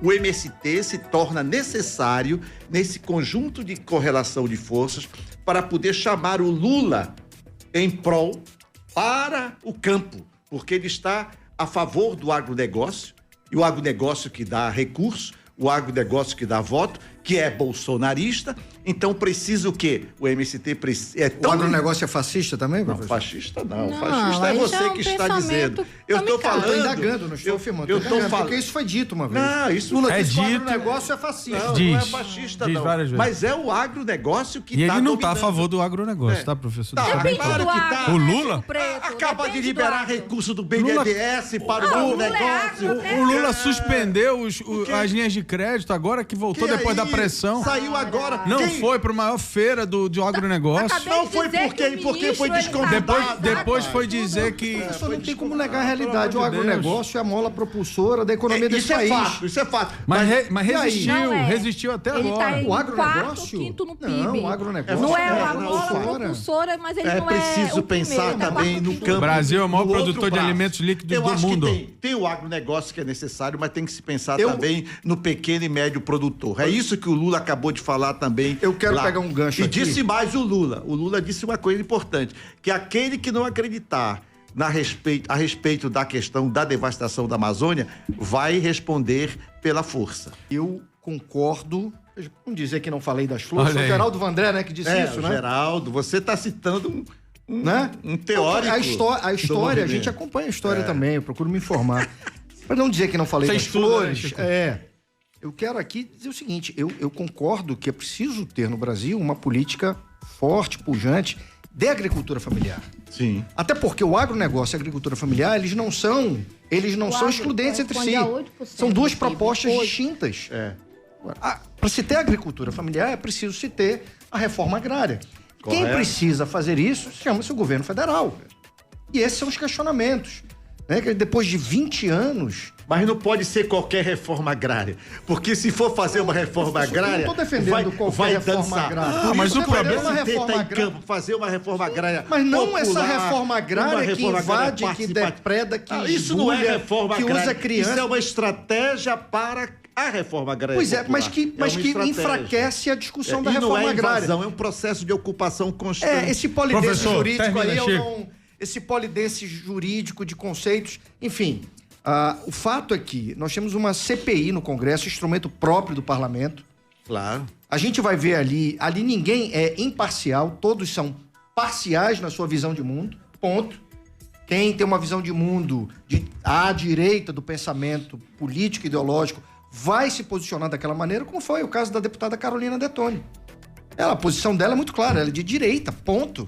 o MST se torna necessário nesse conjunto de correlação de forças para poder chamar o Lula em prol para o campo, porque ele está a favor do agronegócio, e o agronegócio que dá recurso, o agronegócio que dá voto, que é bolsonarista. Então precisa o quê? O MST precisa... O agronegócio é fascista também, professor? Não, fascista não. Fascista é você que está dizendo. Eu estou falando... Estou indagando, não estou afirmando. Eu estou falando... Porque isso foi dito uma vez. Não, isso Lula é disse que o dito. agronegócio é fascista. Não, não é fascista, não. Mas é o agronegócio que está dominando. E ele não está a dominando. favor do agronegócio, tá, professor? Tá, Depende claro do que agro, tá. O Lula? Acaba de Depende liberar do agro. recurso do BNDES para o Lula é agronegócio. agro, né? O Lula suspendeu as linhas de crédito agora que voltou Que depois da aí? pressão. Saiu agora. Não Quem? foi para a maior feira do agronegócio. Acabei Não de foi dizer porque- que o porque foi ministro, ele descontado. Depois foi dizer que... O senhor não tem como negar a realidade. Pelo O amor de agronegócio é a mola propulsora da economia desse Isso é país. fato, isso é fato. Mas e aí? resistiu, Não é. resistiu até Ele agora. tá em O agronegócio? quarto, quinto no PIB. Não, o agronegócio Não é É, uma não, mola fora. propulsora, mas ele É não é preciso o pensar primeiro, né? também Quarto, no quinto. campo. O Brasil é o maior no outro produtor de braço. alimentos líquidos Eu do acho mundo. Que tem o agronegócio que é necessário, mas tem que se pensar Eu- também no pequeno e médio produtor. É isso que o Lula acabou de falar também. Eu quero lá. pegar um gancho E aqui. disse mais o Lula. O Lula disse uma coisa importante, que aquele que não acreditar a respeito da questão da devastação da Amazônia vai responder pela força. Eu concordo. Vamos dizer que não falei das flores. Olha Foi o aí. Geraldo Vandré, né, que disse isso, né? Geraldo, você está citando Né? um teórico. A história, a movimento. gente acompanha a história também, eu procuro me informar. Para não dizer que não falei Você das estuda, flores, né, Chico? eu quero aqui dizer o seguinte, eu concordo que é preciso ter no Brasil uma política forte, pujante, de agricultura familiar. Sim. Até porque o agronegócio e a agricultura familiar, eles não são agro excludentes entre si. corresponde a 8% São duas do PIB propostas hoje. distintas. É. Para se ter agricultura familiar, é preciso se ter a reforma agrária. Quem Correto. precisa fazer isso chama-se o governo federal. E esses são os questionamentos. Né? Que depois de 20 anos... Mas não pode ser qualquer reforma agrária. Porque se for fazer uma reforma agrária. Eu não tô defendendo qualquer reforma dançar. agrária. Ah, mas Eu o tô defendendo problema uma Você reforma tá em agrária. campo, fazer uma reforma agrária. Mas não popular, essa reforma agrária uma que reforma agrária invade, que participativa. depreda, que Isso não é esbulha, reforma que agrária. usa criança. Isso é uma estratégia para a reforma agrária. Pois é, popular. mas que uma estratégia. enfraquece a discussão da E reforma não é agrária. invasão, é um processo de ocupação constante. Esse polidense Professor, jurídico termina, aí, eu Chico. não... Esse polidense jurídico de conceitos, enfim. O fato é que nós temos uma CPI no Congresso, instrumento próprio do parlamento. Claro. A gente vai ver ali ninguém é imparcial, todos são parciais na sua visão de mundo, ponto. Quem tem uma visão de mundo à direita do pensamento político e ideológico vai se posicionar daquela maneira, como foi o caso da deputada Carolina Detoni. A posição dela é muito clara, ela é de direita, ponto.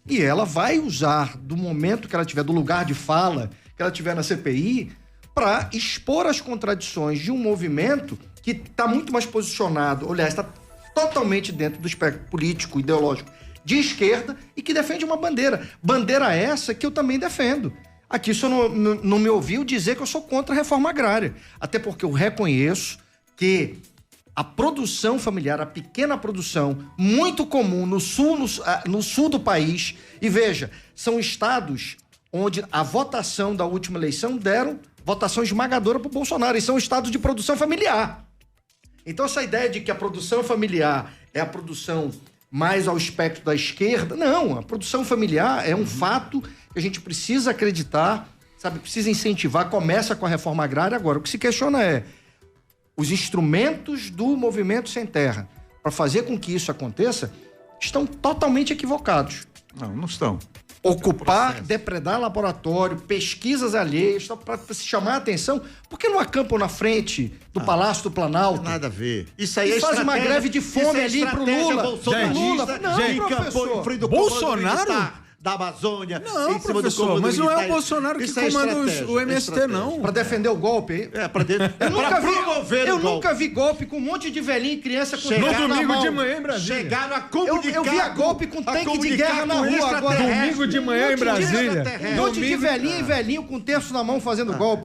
E ela vai usar do momento que ela tiver, do lugar de fala que ela tiver na CPI, para expor as contradições de um movimento que está muito mais posicionado, aliás, está totalmente dentro do espectro político, ideológico de esquerda e que defende uma bandeira. Bandeira essa que eu também defendo. Aqui o senhor não me ouviu dizer que eu sou contra a reforma agrária. Até porque eu reconheço que a produção familiar, a pequena produção, muito comum no sul do país, e veja, são estados onde a votação da última eleição deram votação esmagadora para o Bolsonaro, e são estados de produção familiar. Então essa ideia de que a produção familiar é a produção mais ao espectro da esquerda, não, a produção familiar é um fato que a gente precisa acreditar, sabe, precisa incentivar, começa com a reforma agrária. Agora, o que se questiona é os instrumentos do Movimento Sem Terra para fazer com que isso aconteça estão totalmente equivocados. Não estão. Ocupar, depredar laboratório, pesquisas alheias, para se chamar a atenção, por que não acampam na frente do Palácio do Planalto? Nada a ver. Isso aí E é faz uma estratégia- greve de fome isso é ali pro estratégia Lula. bolsonarista, Lula, não, que encampou professor. em frente do Bolsonaro? comando militar da Amazônia. Não, em cima do professor, comando mas não é o militar. Bolsonaro que Isso é comanda estratégia, o MST, estratégia. não. Para defender o golpe. Para promover Eu o golpe. nunca vi golpe com um monte de velhinho e criança com No arma na domingo mão. de manhã em Brasília. Chegaram a comunicar. Eu via golpe com a tanque de comunicar guerra na com rua agora. extraterrestre. Domingo de manhã em Um monte de Brasília. Um monte de velhinho e velhinho com terço na mão fazendo golpe.